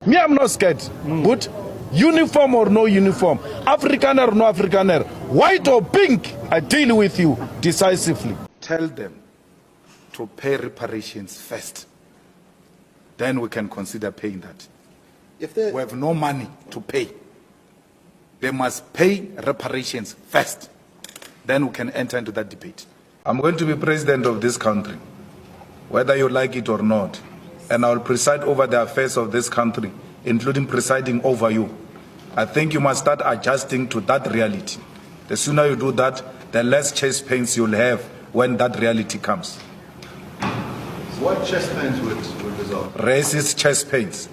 Me, I'm not scared. But uniform or no uniform, Afrikaner or no Afrikaner, white or pink, I deal with you decisively. Tell them to pay reparations first. Then we can consider paying that. If we have no money to pay, they must pay reparations first. Then we can enter into that debate. I'm going to be president of this country, whether you like it or not. And I will preside over the affairs of this country, including presiding over you. I think you must start adjusting to that reality. The sooner you do that, the less chest pains you'll have when that reality comes. So what chest pains would result? Racist chest pains.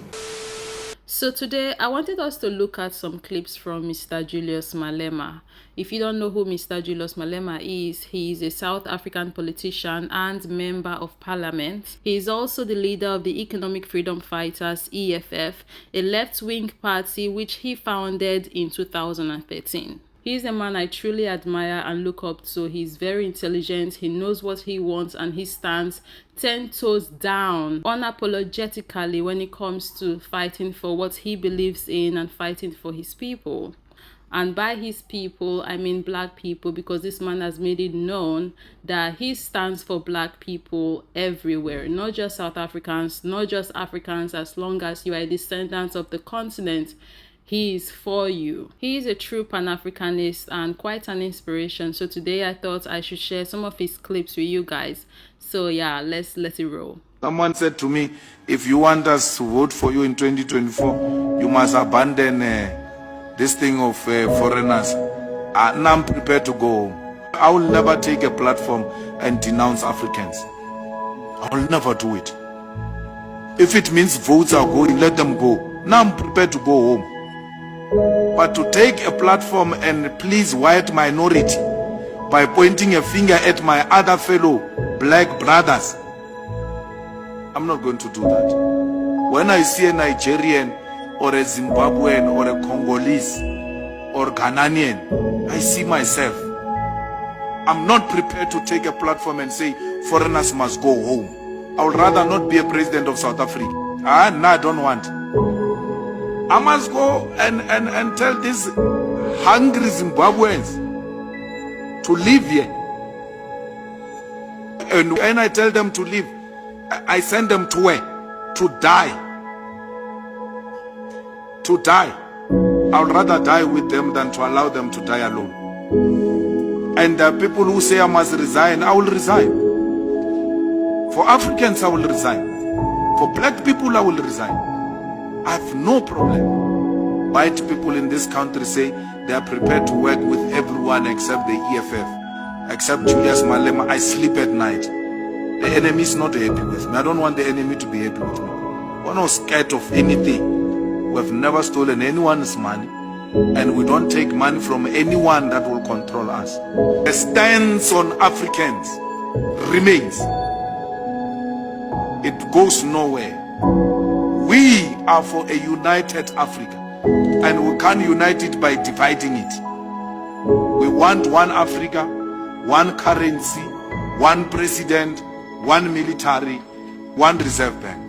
So today, I wanted us to look at some clips from Mr. Julius Malema. If you don't know who Mr. Julius Malema is, he is a South African politician and member of parliament. He is also the leader of the Economic Freedom Fighters, EFF, a left-wing party which he founded in 2013. He's a man I truly admire and look up to. He's very intelligent, he knows what he wants, and he stands 10 toes down unapologetically when it comes to fighting for what he believes in and fighting for his people. And by his people, I mean black people, because this man has made it known that he stands for black people everywhere, not just South Africans, not just Africans. As long as you are a descendant of the continent, he is for you. He is a true Pan-Africanist and quite an inspiration. So today I thought I should share some of his clips with you guys. So yeah, let's let it roll. Someone said to me, if you want us to vote for you in 2024, you must abandon this thing of foreigners. Now I'm prepared to go home. I will never take a platform and denounce Africans. I will never do it. If it means votes are going, let them go. Now I'm prepared to go home. But to take a platform and please white minority by pointing a finger at my other fellow black brothers, I'm not going to do that. When I see a Nigerian or a Zimbabwean or a Congolese or Ghanaian, I see myself. I'm not prepared to take a platform and say foreigners must go home. I would rather not be a president of South Africa. No, I don't want. I must go and tell these hungry Zimbabweans to live here. And when I tell them to live, I send them to where? To die. To die. I would rather die with them than to allow them to die alone. And the people who say I must resign, I will resign. For Africans, I will resign. For black people, I will resign. I have no problem. White people in this country say they are prepared to work with everyone except the EFF, except Julius Malema. I sleep at night. The enemy is not happy with me. I don't want the enemy to be happy with me. We're not scared of anything. We've never stolen anyone's money, and we don't take money from anyone that will control us. The stance on Africans remains. It goes nowhere. We are for a united Africa, and we can't unite it by dividing it. We want one Africa, one currency, one president, one military, one reserve bank.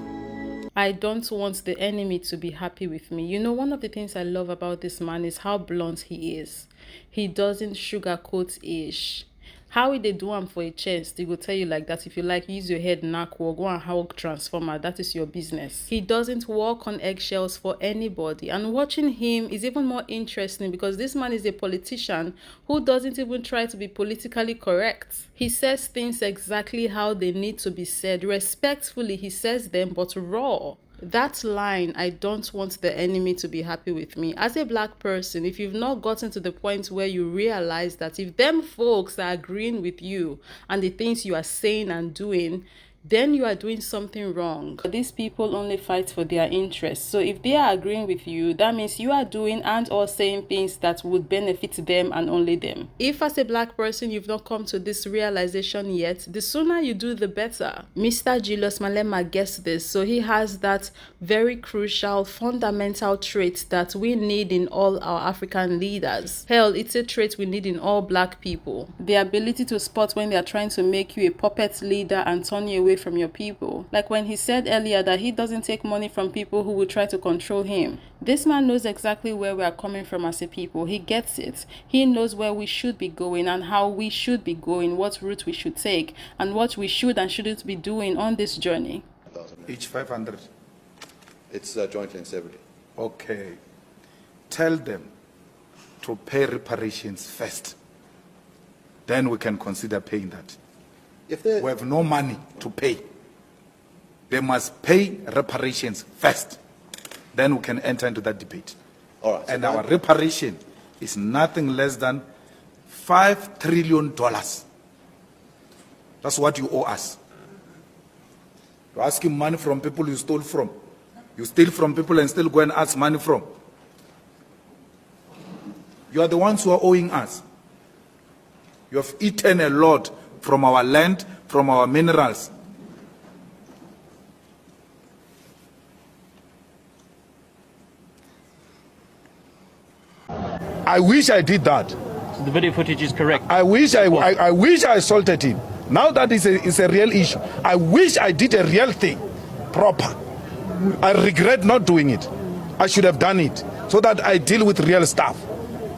I don't want the enemy to be happy with me. You know, one of the things I love about this man is how blunt he is. He doesn't sugarcoat ish. How will they do him for a chance? They will tell you like that. If you like, use your head, knock, or go and hug transformer. That is your business. He doesn't walk on eggshells for anybody. And watching him is even more interesting because this man is a politician who doesn't even try to be politically correct. He says things exactly how they need to be said. Respectfully, he says them, but raw. That line, I don't want the enemy to be happy with me. As a black person, if you've not gotten to the point where you realize that if them folks are agreeing with you and the things you are saying and doing, then you are doing something wrong. These people only fight for their interests. So if they are agreeing with you, that means you are doing and or saying things that would benefit them and only them. If as a black person you've not come to this realization yet, the sooner you do, the better. Mr. Julius Malema gets this. So he has that very crucial, fundamental trait that we need in all our African leaders. Hell, it's a trait we need in all black people. The ability to spot when they are trying to make you a puppet leader and turn you away away from your people. Like when he said earlier that he doesn't take money from people who will try to control him. This man knows exactly where we are coming from as a people. He gets it. He knows where we should be going and how we should be going, what route we should take, and what we should and shouldn't be doing on this journey. Each 500. It's jointly and severally. Okay. Tell them to pay reparations first. Then we can consider paying that. If they We have no money to pay. They must pay reparations first. Then we can enter into that debate. all right, so And now- our reparation is nothing less than $5 trillion. That's what you owe us. You're asking money from people you stole from. You steal from people and still go and ask money from. You are the ones who are owing us. You have eaten a lot from our land, from our minerals. I wish I did that. The video footage is correct. I wish I assaulted him. Now that is a real issue. I wish I did a real thing, proper. I regret not doing it. I should have done it so that I deal with real stuff.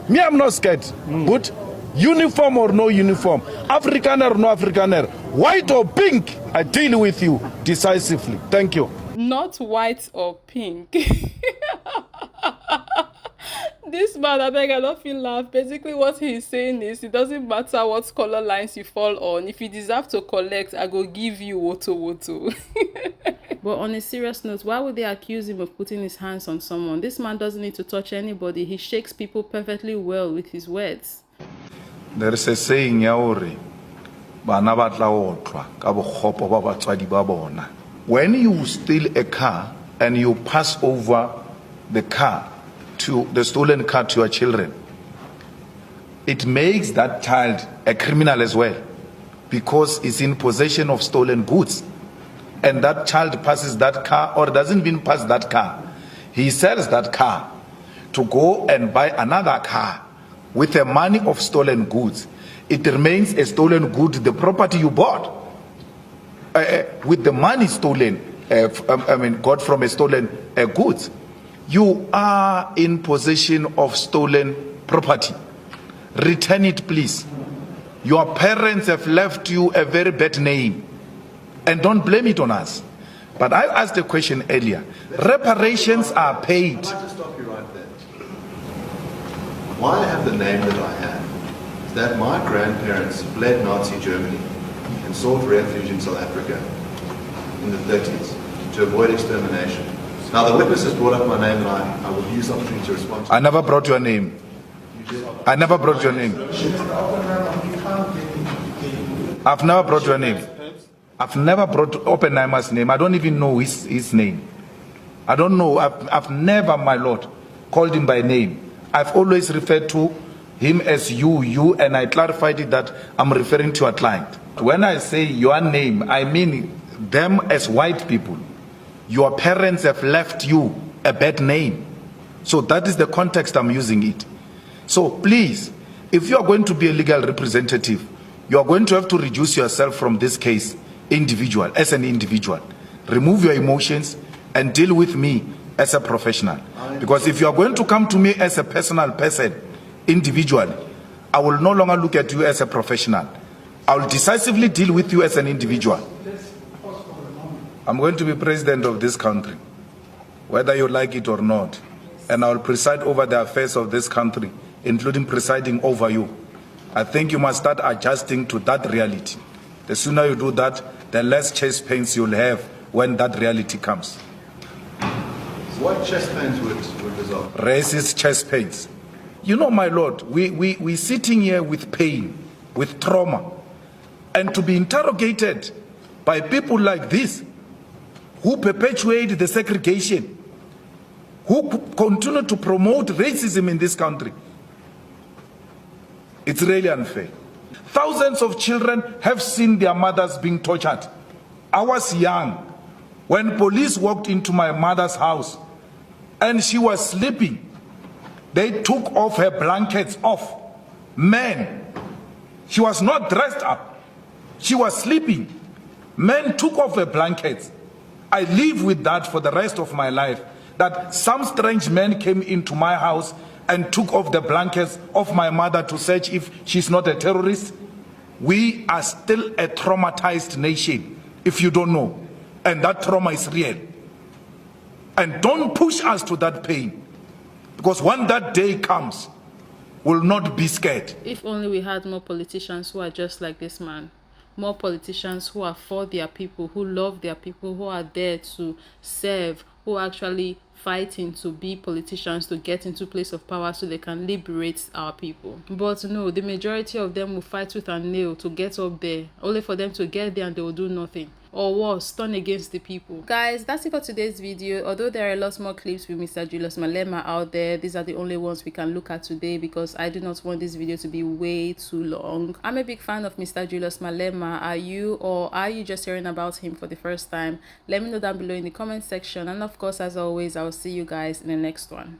Me, I'm not scared. But uniform or no uniform, Afrikaner or no Afrikaner, white or pink, I deal with you decisively. Thank you. Not white or pink. This man, I beg, I don't feel laugh. Basically, what he's saying is, it doesn't matter what color lines you fall on. If you deserve to collect, I go give you woto. But on a serious note, why would they accuse him of putting his hands on someone? This man doesn't need to touch anybody. He shakes people perfectly well with his words. There is a saying, Yaori, bana ba tla otlwa ka bokgopo ba batswadi ba bona. When you steal a car and you pass over the car to the stolen car to your children, it makes that child a criminal as well, because it's in possession of stolen goods. And that child passes that car, or doesn't even pass that car. He sells that car to go and buy another car with the money of stolen goods. It remains a stolen good, the property you bought with the money stolen, got from a stolen goods. You are in possession of stolen property. Return it, please. Your parents have left you a very bad name, and don't blame it on us. But I asked a question earlier. Reparations are paid. I'd like to stop you right there. Why I have the name that I have is that my grandparents fled Nazi Germany and sought refuge in South Africa in the 30s to avoid extermination. Now the witness has brought up my name, and I will use the opportunity to respond to I never brought your name. I never brought your name. I've never brought your name. I've never brought Oppenheimer's name. I don't even know his name. I don't know. I've never, my Lord, called him by name. I've always referred to him as you, and I clarified it that I'm referring to a client. When I say your name, I mean them as white people. Your parents have left you a bad name. So that is the context I'm using it. So please, if you are going to be a legal representative, you are going to have to reduce yourself from this case as an individual. Remove your emotions and deal with me as a professional. Because if you are going to come to me as a personal person, individually, I will no longer look at you as a professional. I will decisively deal with you as an individual. I'm going to be president of this country, whether you like it or not. And I will preside over the affairs of this country, including presiding over you. I think you must start adjusting to that reality. The sooner you do that, the less chest pains you'll have when that reality comes. So what chest pains would resolve? Racist chest pains. You know, my Lord, we're sitting here with pain, with trauma, and to be interrogated by people like this, who perpetuate the segregation, who continue to promote racism in this country. It's really unfair. Thousands of children have seen their mothers being tortured. I was young when police walked into my mother's house and she was sleeping. They took off her blankets off. Man, she was not dressed up. She was sleeping. Men took off the blankets. I live with that for the rest of my life. That some strange men came into my house and took off the blankets of my mother to search if she's not a terrorist. We are still a traumatized nation, if you don't know. And that trauma is real. And don't push us to that pain. Because when that day comes, we'll not be scared. If only we had more politicians who are just like this man. More politicians who are for their people, who love their people, who are there to serve, who are actually fighting to be politicians, to get into place of power so they can liberate our people. But no, the majority of them will fight tooth and nail to get up there, only for them to get there and they will do nothing. Or worse, turn against the people. Guys, that's it for today's video. Although there are lots more clips with Mr. Julius Malema out there, these are the only ones we can look at today because I do not want this video to be way too long. I'm a big fan of Mr. Julius Malema. Are you, or are you just hearing about him for the first time? Let me know down below in the comment section. And of course, as always, I'll see you guys in the next one.